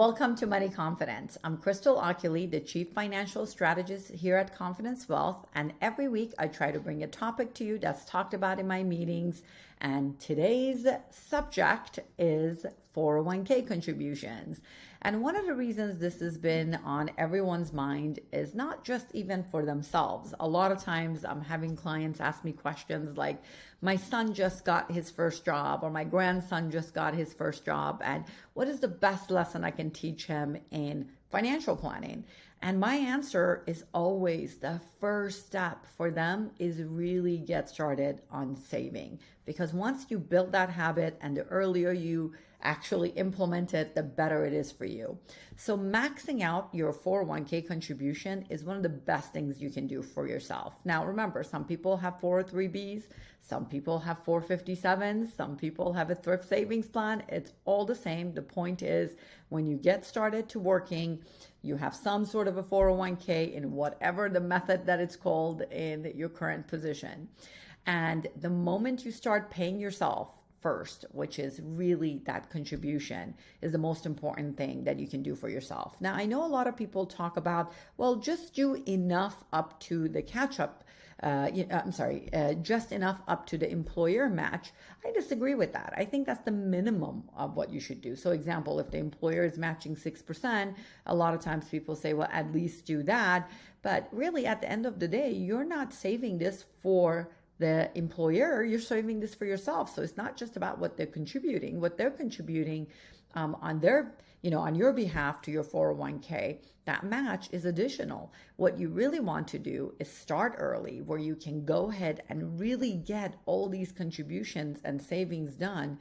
Welcome to Money Confidence. I'm Crystal Oculi, the Chief Financial Strategist here at Confidence Wealth, and every week I try to bring a topic to you that's talked about in my meetings. And today's subject is 401k contributions. And one of the reasons this has been on everyone's mind is not just even for themselves. A lot of times I'm having clients ask me questions like, my son just got his first job, or my grandson just got his first job, and what is the best lesson I can teach him in financial planning? And my answer is always the first step for them is really get started on saving. Because once you build that habit and the earlier you actually implement it, the better it is for you. So maxing out your 401k contribution is one of the best things you can do for yourself. Now, remember, some people have 403bs, some people have 457s, some people have a thrift savings plan. It's all the same. The point is, when you get started to working, you have some sort of a 401k in whatever the method that it's called in your current position. And the moment you start paying yourself first, which is really that contribution, is the most important thing that you can do for yourself. Now, I know a lot of people talk about, well, just do enough up to the catch-up. Just enough up to the employer match. I disagree with that. I think that's the minimum of what you should do. So example, if the employer is matching 6%, a lot of times people say, well, at least do that. But really at the end of the day, you're not saving this for the employer, you're saving this for yourself. So it's not just about what they're contributing on their, on your behalf to your 401k. That match is additional. What you really want to do is start early, where you can go ahead and really get all these contributions and savings done.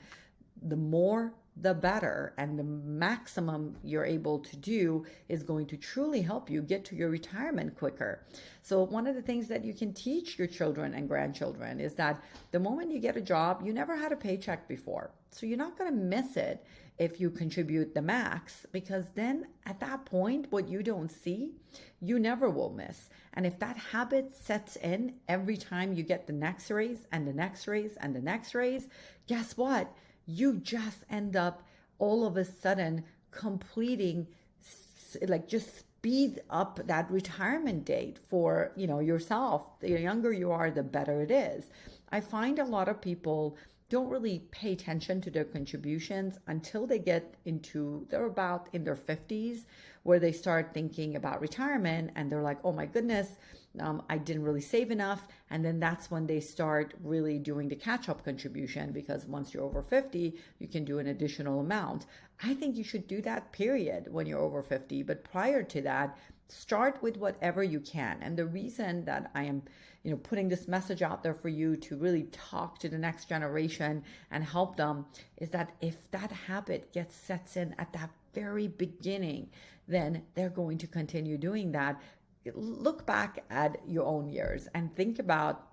The more, the better, and the maximum you're able to do is going to truly help you get to your retirement quicker. So one of the things that you can teach your children and grandchildren is that the moment you get a job, you never had a paycheck before. So you're not going to miss it if you contribute the max, because then at that point, what you don't see, you never will miss. And if that habit sets in every time you get the next raise and the next raise and the next raise, guess what? You just end up all of a sudden completing, just speed up that retirement date for, yourself. The younger you are, the better it is. I find a lot of people don't really pay attention to their contributions until they get they're about in their 50s, where they start thinking about retirement and they're like, oh my goodness, I didn't really save enough. And then that's when they start really doing the catch-up contribution, because once you're over 50, you can do an additional amount. I think you should do that period when you're over 50. But prior to that, start with whatever you can. And the reason that I am putting this message out there for you to really talk to the next generation and help them is that if that habit sets in at that very beginning, then they're going to continue doing that. Look back at your own years and think about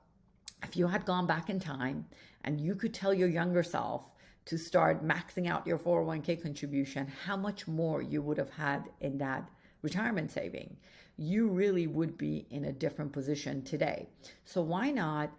if you had gone back in time and you could tell your younger self to start maxing out your 401k contribution, how much more you would have had in that retirement saving. You really would be in a different position today. So why not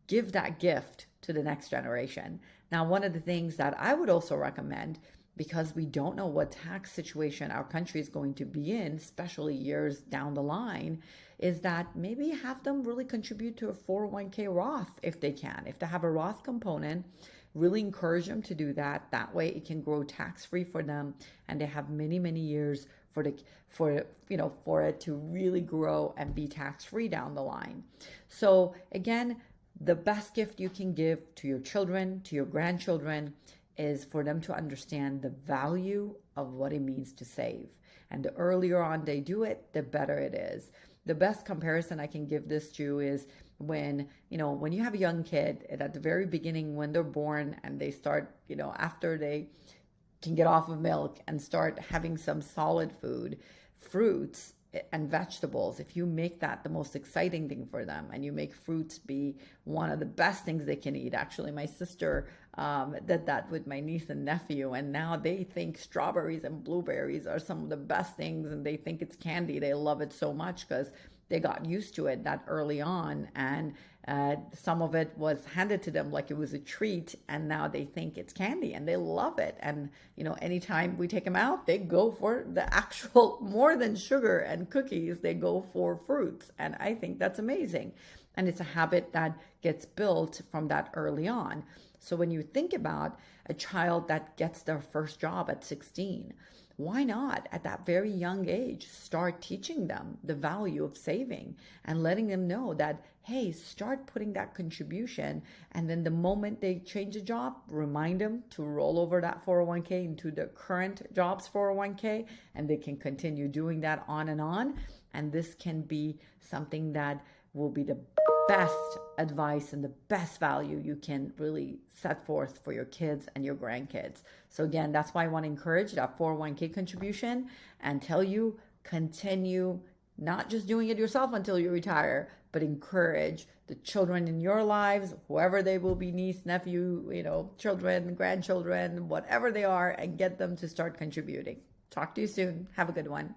give that gift to the next generation? Now, one of the things that I would also recommend, because we don't know what tax situation our country is going to be in, especially years down the line, is that maybe have them really contribute to a 401k Roth if they can. If they have a Roth component, really encourage them to do that. That way it can grow tax-free for them, and they have many, many years for it to really grow and be tax-free down the line. So again, the best gift you can give to your children, to your grandchildren, is for them to understand the value of what it means to save. And the earlier on they do it, the better it is. The best comparison I can give this to is when you have a young kid, at the very beginning when they're born and they start, after they can get off of milk and start having some solid food, fruits and vegetables, if you make that the most exciting thing for them and you make fruits be one of the best things they can eat. Actually, my sister did that with my niece and nephew, and now they think strawberries and blueberries are some of the best things, and they think it's candy. They love it so much because they got used to it that early on, and some of it was handed to them like it was a treat, and now they think it's candy and they love it. And anytime we take them out, they go for the actual more than sugar and cookies, they go for fruits. And I think that's amazing. And it's a habit that gets built from that early on. So when you think about a child that gets their first job at 16, why not at that very young age start teaching them the value of saving and letting them know that, hey, start putting that contribution, and then the moment they change a job, remind them to roll over that 401k into the current job's 401k, and they can continue doing that on and on. And this can be something that will be the best advice and the best value you can really set forth for your kids and your grandkids. So again, that's why I want to encourage that 401k contribution and tell you, continue not just doing it yourself until you retire, but encourage the children in your lives, whoever they will be, niece, nephew, children, grandchildren, whatever they are, and get them to start contributing. Talk to you soon. Have a good one.